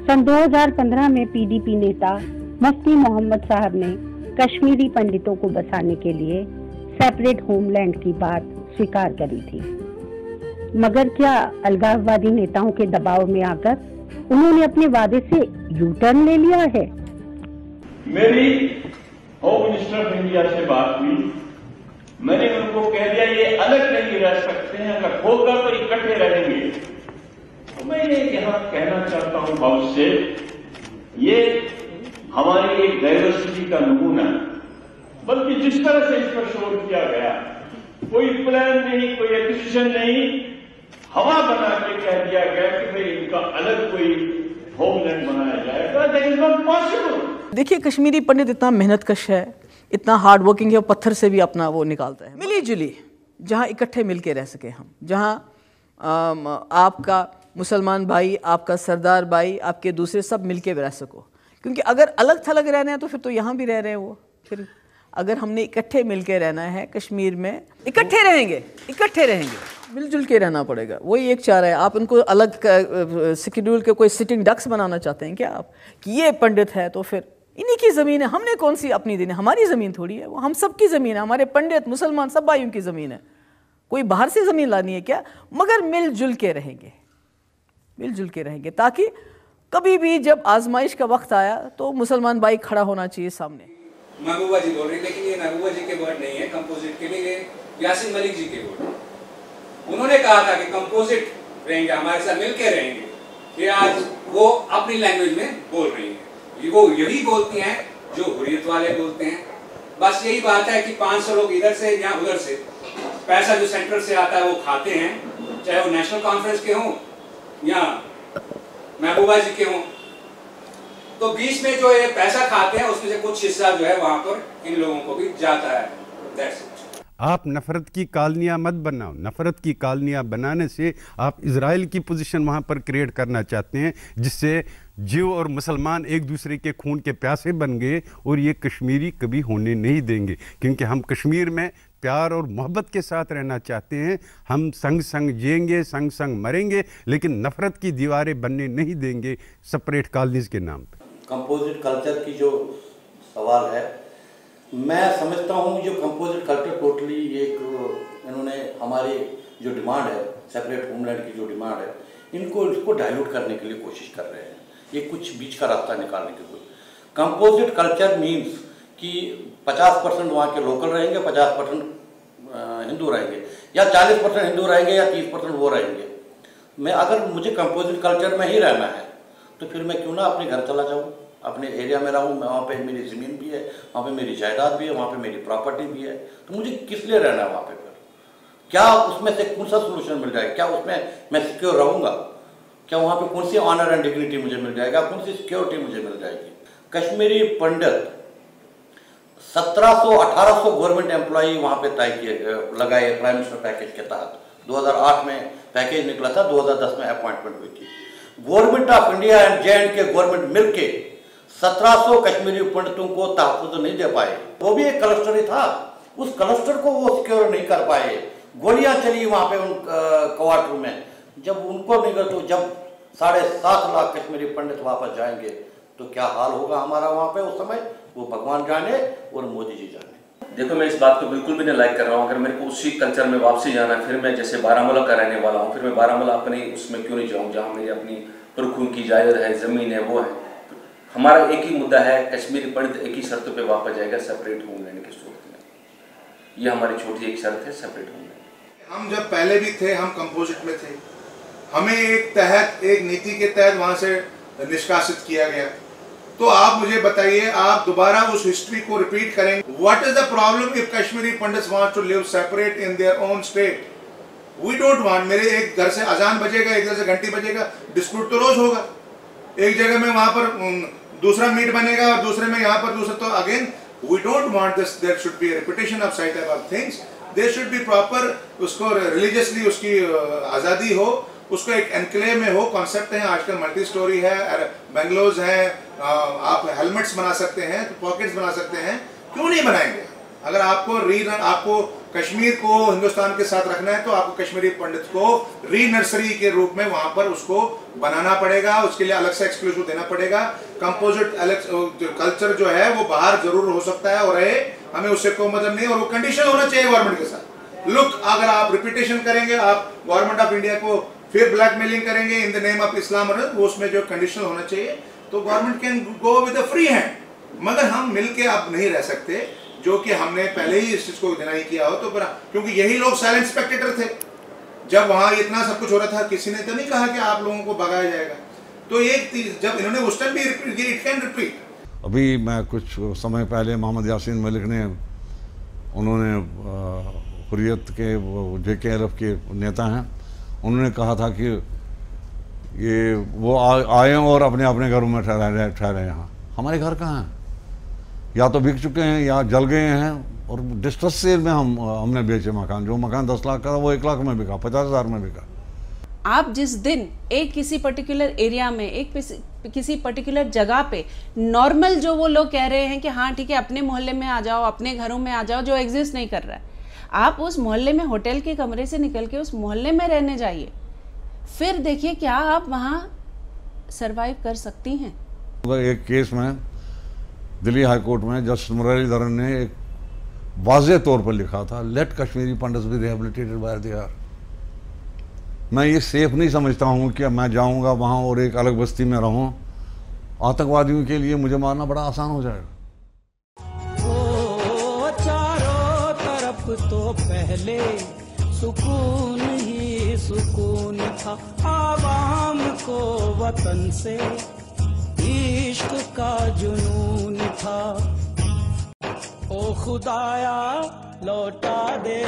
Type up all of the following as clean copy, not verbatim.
सन 2015 में पीडीपी नेता मुफ्ती मोहम्मद साहब ने कश्मीरी पंडितों को बसाने के लिए सेपरेट होमलैंड की बात स्वीकार करी थी, मगर क्या अलगाववादी नेताओं के दबाव में आकर उन्होंने अपने वादे से यू टर्न ले लिया है? मेरी होम मिनिस्टर ऑफ इंडिया से बात हुई, मैंने उनको कह दिया ये अलग नहीं रह सकते हैं, अगर होगा तो इकट्ठे रहेंगे। तो मैं ये यहां कहना चाहता हूं हाउस से, ये हमारी एक डाइवर्सिटी का नमूना है, बल्कि जिस तरह से इस पर शोर किया गया, कोई प्लान नहीं, कोई एक्विजिशन नहीं, हवा बना के कह दिया गया कि भाई इनका अलग कोई होमलैंड बनाया जाएगा। That is not possible. देखिए, कश्मीरी पंडित इतना मेहनत कश है, इतना हार्ड वर्किंग है, और पत्थर से भी अपना वो निकालता है। मिली जुली जहाँ इकट्ठे मिल के रह सके हम, जहाँ आपका मुसलमान भाई, आपका सरदार भाई, आपके दूसरे सब मिल के रह सको। क्योंकि अगर अलग थलग रहना है तो फिर तो यहाँ भी रह रहे हैं वो। फिर अगर हमने इकट्ठे मिल के रहना है कश्मीर में, इकट्ठे रहेंगे, मिलजुल के रहना पड़ेगा। वही एक चारा है। आप उनको अलग शेड्यूल के कोई सिटिंग डक्स बनाना चाहते हैं क्या आप, कि ये पंडित है तो फिर इन्हीं की ज़मीन है, हमने कौन सी अपनी देनी, हमारी ज़मीन थोड़ी है वो, हम सब की ज़मीन है, हमारे पंडित मुसलमान सब भाइयों की ज़मीन है। कोई बाहर से ज़मीन लानी है क्या? मगर मिलजुल के रहेंगे, ताकि कभी भी जब आजमाइश का वक्त आया तो मुसलमान भाई खड़ा होना चाहिए सामने। महबूबा जी बोल रही, लेकिन ये महबूबा जी के वर्ड नहीं है, कंपोजिट के लिए यासीन मलिक जी के वर्ड। उन्होंने कहा था कि कंपोजिट रहेंगे, हमारे साथ मिलके रहेंगे, कि आज वो अपनी लैंग्वेज में बोल रही हैं। वो यही बोलती हैं जो हुर्रियत वाले बोलते हैं। बस यही बात है कि 500 लोग इधर से या उधर से पैसा जो सेंटर से आता है वो खाते हैं, चाहे वो नेशनल कॉन्फ्रेंस के हों या महबूबा जी के हों। तो बीच में जो ये पैसा खाते हैं उसमें से कुछ हिस्सा जो है वहां पर इन लोगों को भी जाता है। That's it. आप नफ़रत की कॉलोनियाँ मत बनाओ। नफ़रत की कॉलोनियाँ बनाने से आप इजराइल की पोजीशन वहाँ पर क्रिएट करना चाहते हैं, जिससे जीव और मुसलमान एक दूसरे के खून के प्यासे बन गए, और ये कश्मीरी कभी होने नहीं देंगे। क्योंकि हम कश्मीर में प्यार और मोहब्बत के साथ रहना चाहते हैं। हम संग संग जिएंगे, संग संग मरेंगे, लेकिन नफ़रत की दीवारें बनने नहीं देंगे सेपरेट कॉलोनीज़ के नाम पर। कंपोजिट कल्चर की जो सवाल है, मैं समझता हूँ जो कंपोजिट कल्चर टोटली एक इन्होंने हमारी जो डिमांड है, सेपरेट होमलैंड की जो डिमांड है, इसको डाइल्यूट करने के लिए कोशिश कर रहे हैं। ये कुछ बीच का रास्ता निकालने की कोशिश। कंपोजिट कल्चर मीन्स कि 50% वहाँ के लोकल रहेंगे, 50% हिंदू रहेंगे, या 40% हिंदू रहेंगे, या 30% वो रहेंगे। मैं अगर मुझे कंपोजिट कल्चर में ही रहना है तो फिर मैं क्यों ना अपने घर चला जाऊँ, अपने एरिया में रहूँ। मैं वहाँ पे मेरी ज़मीन भी है, वहाँ पे मेरी जायदाद भी है, वहाँ पे मेरी प्रॉपर्टी भी है, तो मुझे किस लिए रहना है वहाँ पे? फिर क्या उसमें से कौन सा सोल्यूशन मिल जाएगा? क्या उसमें मैं सिक्योर रहूँगा? क्या वहाँ पे कौन सी ऑनर एंड डिग्निटी मुझे मिल जाएगा? कौन सी सिक्योरिटी मुझे मिल जाएगी? कश्मीरी पंडित 1700-1800 गवर्नमेंट एम्प्लॉई वहाँ पे तय किए लगाए प्राइम मिनिस्टर पैकेज के तहत। 2008 में पैकेज निकला था, 2010 में अपॉइंटमेंट हुई थी। Government of India and J&K government मिलके 1700 कश्मीरी पंडितों को तहफ़्फ़ुज़ नहीं दे पाए। वो भी एक क्लस्टर ही था, उस क्लस्टर को वो सिक्योर नहीं कर पाए। गोलियां चली वहाँ पे उन क्वार्टर में। जब उनको नहीं कर, तो जब 7.5 लाख कश्मीरी पंडित वापस जाएंगे तो क्या हाल होगा हमारा वहाँ पे उस समय, वो भगवान जाने और मोदी जी जाने। देखो, मैं इस बात को बिल्कुल भी नहीं लाइक कर रहा हूँ। अगर मेरे को उसी कल्चर में वापसी जाना है, फिर मैं जैसे बारामूला का रहने वाला हूँ, फिर मैं बारामूला अपने उसमें क्यों नहीं जाऊँ जहाँ मेरी अपनी पुरखों की जायदाद है, ज़मीन है, वो है। हमारा एक ही मुद्दा है, कश्मीरी पंडित एक ही शर्तों पे वापस जाएगा, सेपरेट होमलैंड की सूरत में। ये हमारी छोटी एक शर्त है, सेपरेट होमलैंड। हम जब पहले भी थे, हम कंपोजिट में थे, हमें एक नीति के तहत वहाँ से निष्कासित किया गया। तो आप मुझे बताइए, आप दोबारा उस हिस्ट्री को रिपीट करेंगे? What is the problem if Kashmiri Pandits want to live separate in their own state? We don't want. मेरे एक घर से अजान बजेगा, एक घर से घंटी बजेगा, डिस्प्यूट तो रोज होगा। एक जगह में वहां पर दूसरा मीट बनेगा और दूसरे में यहाँ पर दूसरा। तो again we don't want this, there should be repetition of site of things. There should be proper, उसको रिलीजियसली उसकी आज़ादी हो, उसको एक एनक्लेव में हो। कॉन्सेप्ट है आजकल, मल्टी स्टोरी है, बेंगलोज है, आप हेलमेट्स बना सकते हैं, तो पॉकेट्स बना सकते हैं, क्यों नहीं बनाएंगे? अगर आपको कश्मीर को हिंदुस्तान के साथ रखना है तो आपको कश्मीरी पंडित को री नर्सरी के रूप में वहां पर उसको बनाना पड़ेगा, उसके लिए अलग से एक्सक्लूसिव देना पड़ेगा। कंपोजिट कल्चर जो है वो बाहर जरूर हो सकता है और रहे, हमें उससे कोई मतलब नहीं, और वो कंडीशन होना चाहिए गवर्नमेंट के साथ। लुक, अगर आप रिपीटेशन करेंगे, आप गवर्नमेंट ऑफ इंडिया को फिर ब्लैकमेलिंग करेंगे in the name of Islam, वो उसमें जो कंडीशन होना चाहिए, तो government can go with a free hand. मगर हम मिलके अब नहीं रह सकते, जो कि हमने पहले ही इस चीज को डिनाई किया हो, तो क्योंकि यही लोग साइलेंट स्पेक्टेटर थे जब वहां इतना सब कुछ हो रहा था। किसी ने तो नहीं कहा कि आप लोगों को भगाया जाएगा। तो एक जब इन्होंने उस टाइम भी रिपीट किया, इट कैन रिपीट। अभी मैं कुछ समय पहले मोहम्मद यासीन मलिक ने, उन्होंने हुर्रियत के JKLF के नेता हैं, उन्होंने कहा था कि ये वो आए और अपने अपने घरों में ठहरे। यहाँ हमारे घर कहाँ हैं? या तो बिक चुके हैं या जल गए हैं, और डिस्ट्रेस सेल में हमने बेचे मकान। जो मकान 10 लाख का था वो 1 लाख में बिका, 50,000 में बिका। आप जिस दिन एक किसी पर्टिकुलर एरिया में, एक किसी पर्टिकुलर जगह पे नॉर्मल जो वो लोग कह रहे हैं कि हाँ ठीक है अपने मोहल्ले में आ जाओ, अपने घरों में आ जाओ, जो एग्जिस्ट नहीं कर रहा है, आप उस मोहल्ले में होटल के कमरे से निकल के उस मोहल्ले में रहने जाइए, फिर देखिए क्या आप वहाँ सरवाइव कर सकती हैं। एक केस में दिल्ली हाई कोर्ट में जस्टिस मुरलीधरन ने एक वाज़े तौर पर लिखा था, let Kashmiri Pandits be rehabilitated by they are. मैं ये सेफ नहीं समझता हूँ कि मैं जाऊँगा वहाँ और एक अलग बस्ती में रहूँ। आतंकवादियों के लिए मुझे मारना बड़ा आसान हो जाएगा। चारों तरफ तो पहले सुकून ही सुकून था, आवाम को वतन से इश्क का जुनून था। ओ खुदाया लौटा दे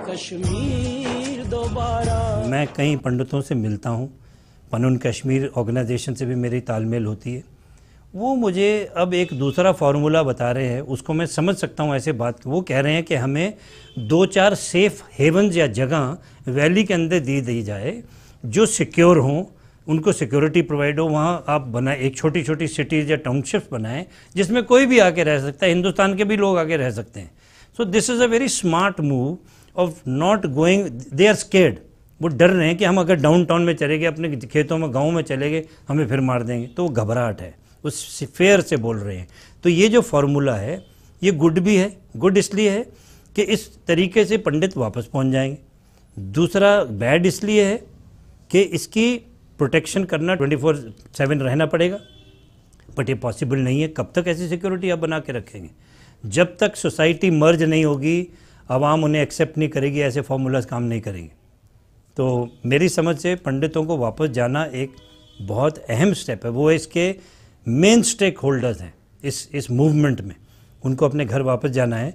कश्मीर दोबारा। मैं कई पंडितों से मिलता हूँ, पनून कश्मीर ऑर्गेनाइजेशन से भी मेरी तालमेल होती है। वो मुझे अब एक दूसरा फार्मूला बता रहे हैं, उसको मैं समझ सकता हूँ ऐसे बात। वो कह रहे हैं कि हमें 2-4 सेफ हेवन्स या जगह वैली के अंदर दी जाए जो सिक्योर हों, उनको सिक्योरिटी प्रोवाइड हो। वहाँ आप बनाए एक छोटी छोटी सिटीज़ या टाउनशिप्स बनाएं जिसमें कोई भी आके रह सकता है, हिंदुस्तान के भी लोग आके रह सकते हैं। So this is a very smart move of not going, they are scared. वो डर रहे हैं कि हम अगर डाउन टाउन में चले गए, अपने खेतों में गाँव में चले गए, हमें फिर मार देंगे। तो वो घबराहट है, उस फेयर से बोल रहे हैं। तो ये जो फार्मूला है ये गुड भी है। गुड इसलिए है कि इस तरीके से पंडित वापस पहुँच जाएंगे। दूसरा बैड इसलिए है कि इसकी प्रोटेक्शन करना 24/7 रहना पड़ेगा, बट ये पॉसिबल नहीं है। कब तक ऐसी सिक्योरिटी आप बना के रखेंगे? जब तक सोसाइटी मर्ज नहीं होगी, आवाम उन्हें एक्सेप्ट नहीं करेगी, ऐसे फार्मूलाज काम नहीं करेंगे। तो मेरी समझ से पंडितों को वापस जाना एक बहुत अहम स्टेप है। वो इसके मेन स्टेक होल्डर्स हैं इस मूवमेंट में, उनको अपने घर वापस जाना है।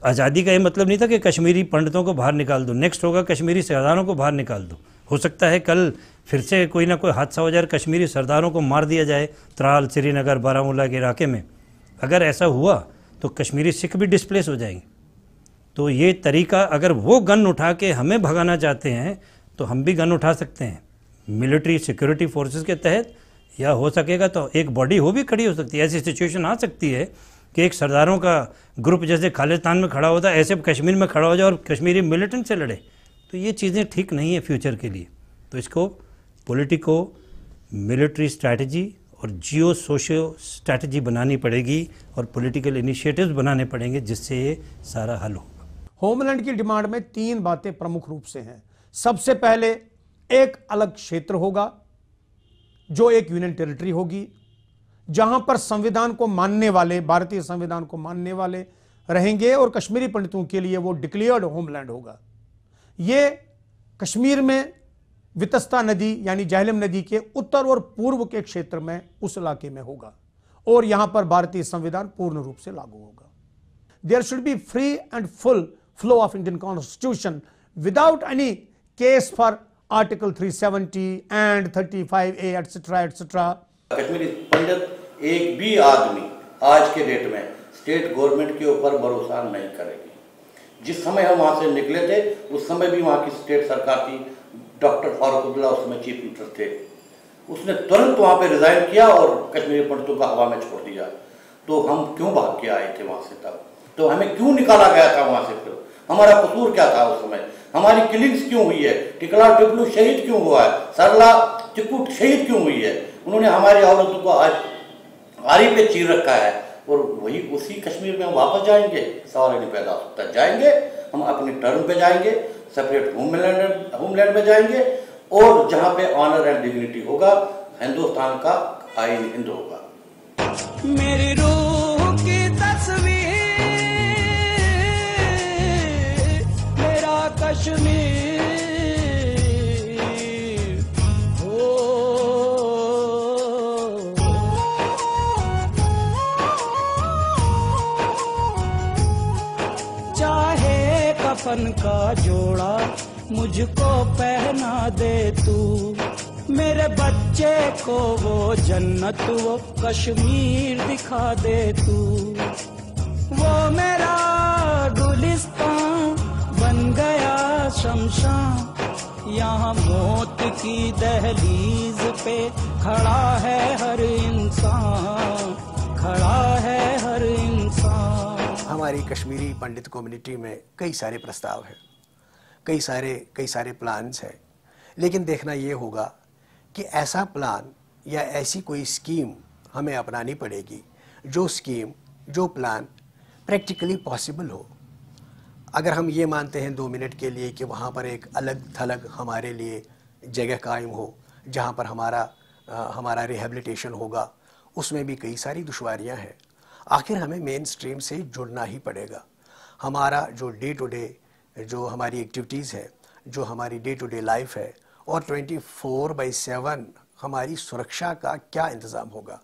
आज़ादी का ये मतलब नहीं था कि कश्मीरी पंडितों को बाहर निकाल दो, नेक्स्ट होगा कश्मीरी सरदारों को बाहर निकाल दो। हो सकता है कल फिर से कोई ना कोई हादसा हो जाए, कश्मीरी सरदारों को मार दिया जाए त्राल, श्रीनगर, बारामूला के इलाके में। अगर ऐसा हुआ तो कश्मीरी सिख भी डिस्प्लेस हो जाएंगे। तो ये तरीका, अगर वो गन उठा के हमें भगाना चाहते हैं तो हम भी गन उठा सकते हैं मिलिट्री सिक्योरिटी फोर्सेस के तहत, या हो सकेगा तो एक बॉडी हो भी खड़ी हो सकती है। ऐसी सिचुएशन आ सकती है कि एक सरदारों का ग्रुप जैसे खालिस्तान में खड़ा होता है, ऐसे कश्मीर में खड़ा हो जाए और कश्मीरी मिलिटेंट से लड़े। तो ये चीज़ें ठीक नहीं है फ्यूचर के लिए। तो इसको पॉलिटिको मिलिट्री स्ट्रैटेजी और जियो सोशियो स्ट्रैटेजी बनानी पड़ेगी और पॉलिटिकल इनिशिएटिव्स बनाने पड़ेंगे जिससे ये सारा हल होगा। होमलैंड की डिमांड में 3 बातें प्रमुख रूप से हैं। सबसे पहले एक अलग क्षेत्र होगा जो एक यूनियन टेरिटरी होगी, जहां पर संविधान को मानने वाले, भारतीय संविधान को मानने वाले रहेंगे, और कश्मीरी पंडितों के लिए वो डिक्लेयर्ड होमलैंड होगा। ये कश्मीर में वितस्ता नदी यानी झेलम नदी के उत्तर और पूर्व के क्षेत्र में उस इलाके में होगा, और यहां पर भारतीय संविधान पूर्ण रूप से लागू होगा। There should be free and full flow of Indian constitution without any case for article 370 and 35A etcetera etcetera. Kashmiri Pandit एक भी आदमी आज के डेट में स्टेट गवर्नमेंट के ऊपर भरोसा नहीं करेगी। जिस समय हम वहां से निकले थे उस समय भी वहां की स्टेट सरकार थी, डॉक्टर फारूक अब्दुल्ला उस समय चीफ मिनिस्टर थे। उसने तुरंत वहां पे रिजाइन किया और कश्मीरी पंडितों को हवा में छोड़ दिया। तो हम क्यों भाग के आए थे वहां से? तब तो हमें क्यों निकाला गया था वहां से? फिर हमारा कसूर क्या था उस समय, हमारी किलिंग्स क्यों हुई है, टिकला टिपलू शहीद क्यों हुआ है, सरला चिक्कू शहीद क्यों हुई है। उन्होंने हमारी औरतों को आज आरी पे चीर रखा है और वही उसी कश्मीर में हम वापस जाएंगे, सवाल नहीं पैदा होता। जाएंगे हम अपने टर्न पे जाएंगे, सेपरेट होमलैंड में जाएंगे और जहां पे ऑनर एंड डिग्निटी होगा, हिंदुस्तान का आईन हिंद होगा। मेरी रूह की तस्वीर, मेरा कश्मीर हो। चाहे कफन का जोड़ा मुझको पहना दे तू, मेरे बच्चे को वो जन्नत वो कश्मीर दिखा दे तू। वो मेरा गुलिस्तान बन गया शमशान, यहाँ मौत की दहलीज पे खड़ा है हर इंसान, खड़ा है हर इंसान। हमारी कश्मीरी पंडित कम्युनिटी में कई सारे प्रस्ताव हैं, कई सारे प्लान्स हैं, लेकिन देखना ये होगा कि ऐसा प्लान या ऐसी कोई स्कीम हमें अपनानी पड़ेगी जो प्लान प्रैक्टिकली पॉसिबल हो। अगर हम ये मानते हैं 2 मिनट के लिए कि वहाँ पर एक अलग थलग हमारे लिए जगह कायम हो जहाँ पर हमारा रिहेबिलिटेशन होगा, उसमें भी कई सारी दुश्वारियाँ हैं। आखिर हमें मेन स्ट्रीम से जुड़ना ही पड़ेगा। हमारा जो डे टू डे जो हमारी एक्टिविटीज़ है, जो हमारी डे टू डे लाइफ है और 24/7 हमारी सुरक्षा का क्या इंतज़ाम होगा।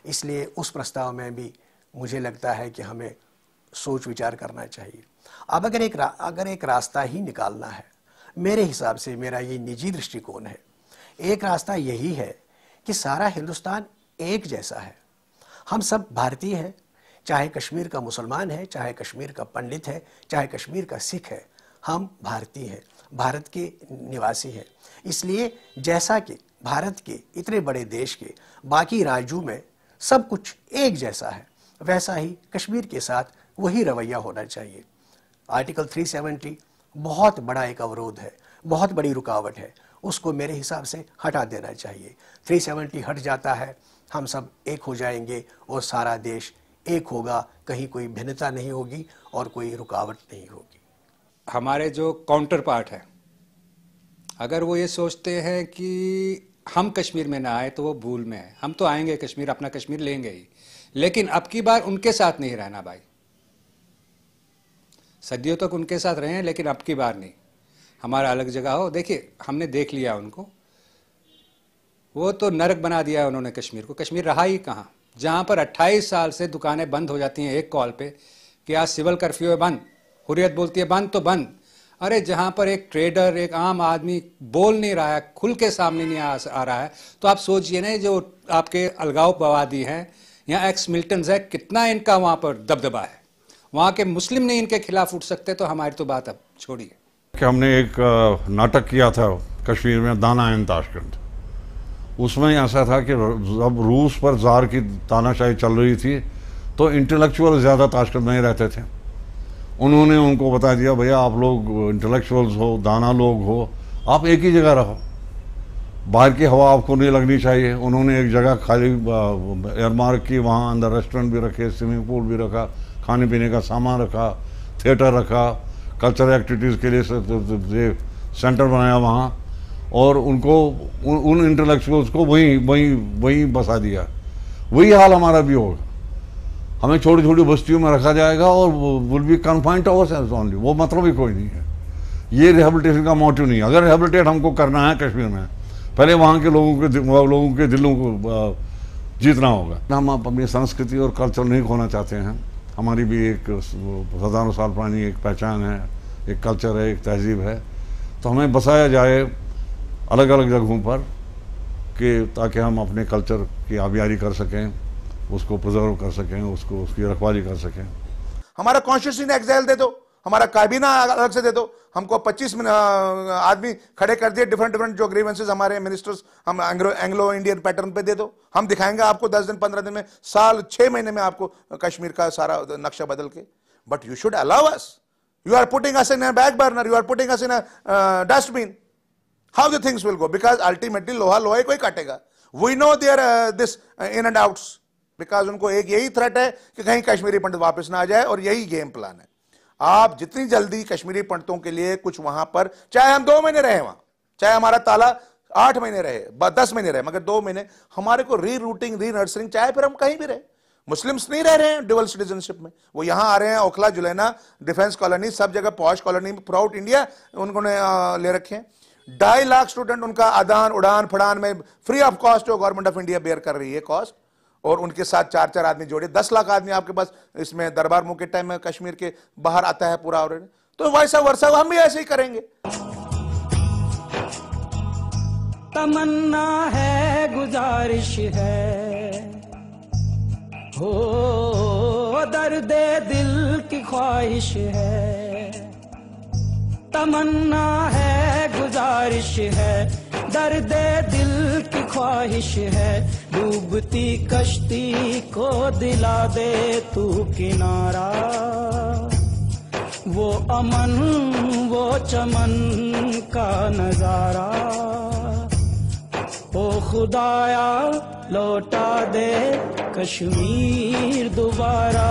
इसलिए उस प्रस्ताव में भी मुझे लगता है कि हमें सोच विचार करना चाहिए। अब अगर एक रास्ता ही निकालना है, मेरे हिसाब से मेरा ये निजी दृष्टिकोण है, एक रास्ता यही है कि सारा हिंदुस्तान एक जैसा है। हम सब भारतीय हैं, चाहे कश्मीर का मुसलमान है, चाहे कश्मीर का पंडित है, चाहे कश्मीर का सिख है, हम भारतीय हैं, भारत के निवासी हैं। इसलिए जैसा कि भारत के इतने बड़े देश के बाकी राज्यों में सब कुछ एक जैसा है, वैसा ही कश्मीर के साथ वही रवैया होना चाहिए। आर्टिकल 370 बहुत बड़ा एक अवरोध है, बहुत बड़ी रुकावट है, उसको मेरे हिसाब से हटा देना चाहिए। 370 हट जाता है, हम सब एक हो जाएंगे और सारा देश एक होगा, कहीं कोई भिन्नता नहीं होगी और कोई रुकावट नहीं होगी। हमारे जो काउंटर पार्ट है, अगर वो ये सोचते हैं कि हम कश्मीर में ना आए तो वो भूल में है। हम तो आएंगे कश्मीर, अपना कश्मीर लेंगे ही, लेकिन अब की बार उनके साथ नहीं रहना भाई। सदियों तक उनके साथ रहे हैं, लेकिन अब की बार नहीं, हमारा अलग जगह हो। देखिए हमने देख लिया उनको, वो तो नरक बना दिया है उन्होंने कश्मीर को। कश्मीर रहा ही कहाँ, जहाँ पर 28 साल से दुकानें बंद हो जाती हैं एक कॉल पे कि आज सिविल कर्फ्यू है बंद, हुर्रियत बोलती है बंद तो बंद। अरे जहाँ पर एक ट्रेडर, एक आम आदमी बोल नहीं रहा है, खुल के सामने नहीं आ रहा है, तो आप सोचिए ना जो आपके अलगाववादी हैं या एक्स मिलिटेंट्स है, कितना इनका वहाँ पर दबदबा है। वहाँ के मुस्लिम नहीं इनके खिलाफ उठ सकते, तो हमारी तो बात अब छोड़िए। कि हमने एक नाटक किया था कश्मीर में, दाना इन ताशकंद। उसमें ऐसा था कि जब रूस पर ज़ार की तानाशाही चल रही थी तो इंटेलेक्चुअल ज़्यादा ताशकंद में रहते थे। उन्होंने उनको बता दिया, भैया आप लोग इंटेलेक्चुअल्स हो, दाना लोग हो, आप एक ही जगह रहो, बाहर की हवा आपको नहीं लगनी चाहिए। उन्होंने एक जगह खाली एयरमार्क की, वहाँ अंदर रेस्टोरेंट भी रखे, स्विमिंग पूल भी रखा, खाने पीने का सामान रखा, थिएटर रखा, कल्चरल एक्टिविटीज़ के लिए सेंटर बनाया वहाँ, और उनको उन इंटेलेक्चुअल्स को वहीं बसा दिया। वही हाल हमारा भी होगा, हमें छोटी छोटी बस्तियों में रखा जाएगा और will be confined to ourselves only. वो मतलब ही कोई नहीं है, ये रिहेबिलिटेशन का मोटिव नहीं है। अगर रिहेबिलिटेट हमको करना है कश्मीर में, पहले वहाँ के लोगों के दिलों को जीतना होगा। हम अपनी संस्कृति और कल्चर नहीं खोना चाहते हैं। हमारी भी एक हज़ारों साल पुरानी एक पहचान है, एक कल्चर है, एक तहजीब है, तो हमें बसाया जाए अलग अलग जगहों पर कि ताकि हम अपने कल्चर की आबियारी कर सकें, उसको प्रिजर्व कर सकें, उसकी रखवाली कर सकें। हमारा कॉन्स्टिट्यूशन एग्जाइल दे दो, हमारा काबीना अलग से दे दो। हमको 25 आदमी खड़े कर दिए, डिफरेंट जो ग्रीवेंसेस हमारे मिनिस्टर्स, हम एंग्लो इंडियन पैटर्न पे दे दो। हम दिखाएंगे आपको 10 दिन 15 दिन में, साल 6 महीने में आपको कश्मीर का सारा नक्शा बदल के। But you should allow us, You are putting us in a back burner. You are putting us in a dustbin. How the things will go? Because ultimately लोहे को ही काटेगा. We know their this in and outs. Because उनको एक यही threat है कि कहीं कश्मीरी पंडित वापस ना आ जाए, और यही गेम प्लान है. आप जितनी जल्दी कश्मीरी पंडितों के लिए कुछ वहां पर, चाहे हम 2 महीने रहे वहां, चाहे हमारा ताला 8 महीने रहे, 10 महीने रहे, मगर 2 महीने हमारे को री रूटिंग, री नर्सरिंग, चाहे फिर हम कहीं भी रहे. मुस्लिम्स नहीं रह रहे हैं डुअल सिटीजनशिप में, वो यहां आ रहे हैं. ओखला, जुलैना, डिफेंस कॉलोनी, सब जगह पॉश कॉलोनी में प्राउड इंडिया उन्होंने ले रखे हैं. 2.5 लाख स्टूडेंट उनका आदान उड़ान फड़ान में फ्री ऑफ कॉस्ट जो गवर्नमेंट ऑफ इंडिया बेयर कर रही है कॉस्ट, और उनके साथ 4-4 आदमी जोड़े, 10 लाख आदमी आपके पास इसमें दरबार मुंह के टाइम में कश्मीर के बाहर आता है पूरा. और तो वैसा वर्षा हम भी ऐसे ही करेंगे. तमन्ना है, गुजारिश है, हो दर्दे दिल की ख्वाहिश है. तमन्ना है, गुजारिश है, दर्दे दिल की ख्वाहिश है. डूबती कश्ती को दिला दे तू किनारा, वो अमन, वो चमन का नजारा. ओ खुदाया लौटा दे कश्मीर दोबारा.